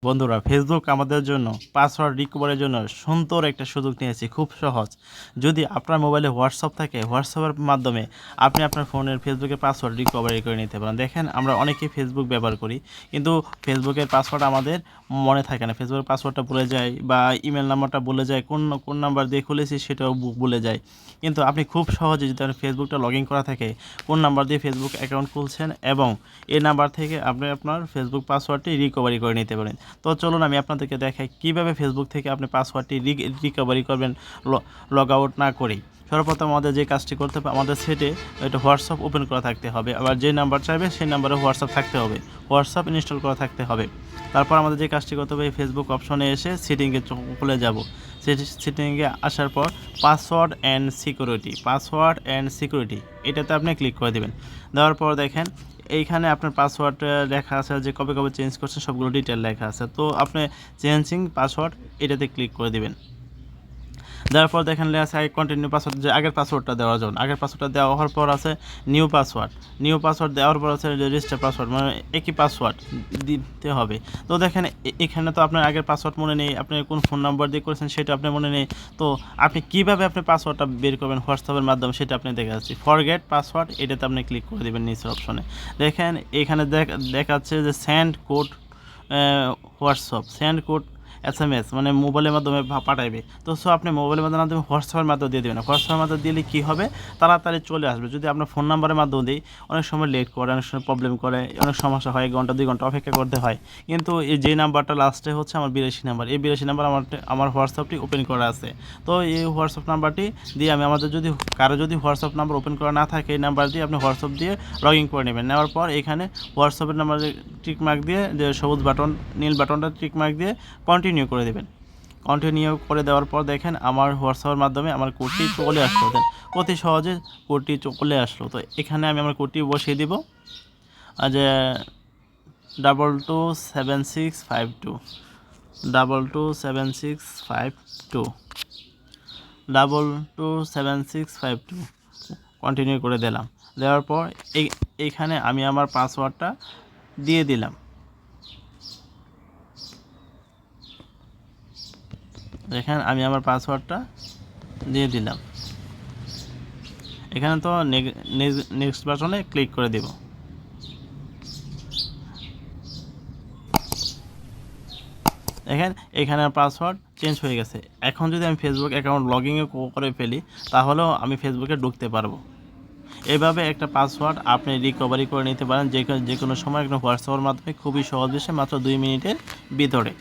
বন্ধুরা, ফেসবুক আমাদের জন্য পাসওয়ার্ড রিকভারির জন্য সুন্দর একটা সুযোগ নিয়েছে, খুব সহজ। যদি আপনার মোবাইলে হোয়াটসঅ্যাপ থাকে, হোয়াটসঅ্যাপের মাধ্যমে আপনি আপনার ফোনের ফেসবুকের পাসওয়ার্ড রিকভারি করে নিতে পারেন। দেখেন, আমরা অনেকেই ফেসবুক ব্যবহার করি, কিন্তু ফেসবুকের পাসওয়ার্ড আমাদের মনে থাকে না। ফেসবুকের পাসওয়ার্ডটা ভুলে যায় বা ইমেল নাম্বারটা ভুলে যায়, কোন নাম্বার দিয়ে খুলেছি সেটাও ভুলে যায়। কিন্তু আপনি খুব সহজে, যদি আপনার ফেসবুকটা লগ ইন করা থাকে, কোন নাম্বার দিয়ে ফেসবুক অ্যাকাউন্ট খুলছেন এবং এই নাম্বার থেকে আপনি আপনার ফেসবুক পাসওয়ার্ডটি রিকভারি করে নিতে পারেন। তো চলুন আমি আপনাদেরকে দেখাই কীভাবে ফেসবুক থেকে আপনি পাসওয়ার্ডটি রিকভারি করবেন লগ আউট না করেই। সর্বপ্রথম আমাদের যে কাজটি করতে হবে, আমাদের সেটে একটা হোয়াটসঅ্যাপ ওপেন করা থাকতে হবে, আবার যে নাম্বার চাইবে সেই নাম্বারে হোয়াটসঅ্যাপ থাকতে হবে, হোয়াটসঅ্যাপ ইনস্টল করা থাকতে হবে। তারপর আমাদের যে কাজটি করতে হবে, ফেসবুক অপশনে এসে সেটিংয়ে চলে যাব। সেটিংয়ে আসার পর পাসওয়ার্ড অ্যান্ড সিকিউরিটি এটাতে আপনি ক্লিক করে দেবেন। দেওয়ার পর দেখেন এইখানে আপনার পাসওয়ার্ড লেখা আছে, যে কবে কবে চেঞ্জ করছেন সবগুলো ডিটেল লেখা আছে। তো আপনি চেঞ্জিং পাসওয়ার্ড এটাতে ক্লিক করে দিবেন। দেওয়ার পর দেখেন লেখা আছে কন্টিনিউ পাসওয়ার্ড, যে আগের পাসওয়ার্ডটা দেওয়ার জন্য। আগের পাসওয়ার্ডটা দেওয়া হওয়ার পর আছে নিউ পাসওয়ার্ড দেওয়ার পর আছে রেজিস্টার পাসওয়ার্ড, মানে একই পাসওয়ার্ড দিতে হবে। তো দেখেন এখানে তো আপনার আগের পাসওয়ার্ড মনে নেই, আপনি কোন ফোন নাম্বার দিয়ে করেছেন সেটা আপনার মনে নেই। তো আপনি কীভাবে আপনি পাসওয়ার্ডটা বের করবেন হোয়াটসঅ্যাপের মাধ্যমে, সেটা আপনি দেখে যাচ্ছি। ফরগেট পাসওয়ার্ড এটাতে আপনি ক্লিক করে দেবেন নিচের অপশনে। দেখেন এখানে দেখাচ্ছে যে send code send code SMS, মানে মোবাইলের মাধ্যমে পাঠাইবে। তো আপনি মোবাইলের মাধ্যমে হোয়াটসঅ্যাপের মাধ্যমে দিয়ে দেবেন। হোয়াটসঅ্যাপের মাধ্যমে দিলে কী হবে, তাড়াতাড়ি চলে আসবে। যদি আপনার ফোন নাম্বারের মাধ্যমে দিই, অনেক সময় লেট করে, অনেক সময় প্রবলেম করে, অনেক সমস্যা হয়, 1 ঘন্টা 2 ঘন্টা অপেক্ষা করতে হয়। কিন্তু এই যে নাম্বারটা লাস্টে হচ্ছে আমার 82 নাম্বার, এই 82 নাম্বার আমার হোয়াটসঅ্যাপটি ওপেন করা আছে। তো এই হোয়াটসঅ্যাপ নাম্বারটি দিয়ে আমাদের যদি কারো হোয়াটসঅ্যাপ নাম্বার ওপেন করা না থাকে, এই নাম্বার দিয়ে আপনি হোয়াটসঅ্যাপ দিয়ে লগ ইন করে নেবেন। নেওয়ার পর এখানে হোয়াটসঅ্যাপের নাম্বারে টিক মার্ক দিয়ে, যে সবুজ বাটন নীল বাটনটা টিক মার্ক দিয়ে কন্টিনিউ করে দেবেন। কন্টিনিউ করে দেওয়ার পর দেখেন আমার হোয়াটসঅ্যাপের মাধ্যমে আমার কোডটি চলে আসলো। অতি সহজে কোডটি চলে আসলো। তো এখানে আমি আমার কোডটি বসিয়ে দিব, যে 227652 227652 কন্টিনিউ করে দিলাম। দেওয়ার পর এইখানে আমি আমার পাসওয়ার্ডটা দিয়ে দিলাম। দেখেন আমি আমার পাসওয়ার্ডটা দিয়ে দিলাম। এখানে তো নেক্সট বাটনে ক্লিক করে দেব। দেখেন এখানে পাসওয়ার্ড চেঞ্জ হয়ে গেছে। এখন যদি আমি ফেসবুক অ্যাকাউন্ট লগইন করে ফেলি, তাহলেও আমি ফেসবুকে ঢুকতে পারবো। এভাবে একটা পাসওয়ার্ড আপনি রিকভারি করে নিতে পারেন যে কোনো সময়, হোয়াটসঅ্যাপের মাধ্যমে, খুবই সহজ বিষয়, মাত্র 2 মিনিটের ভিতরে।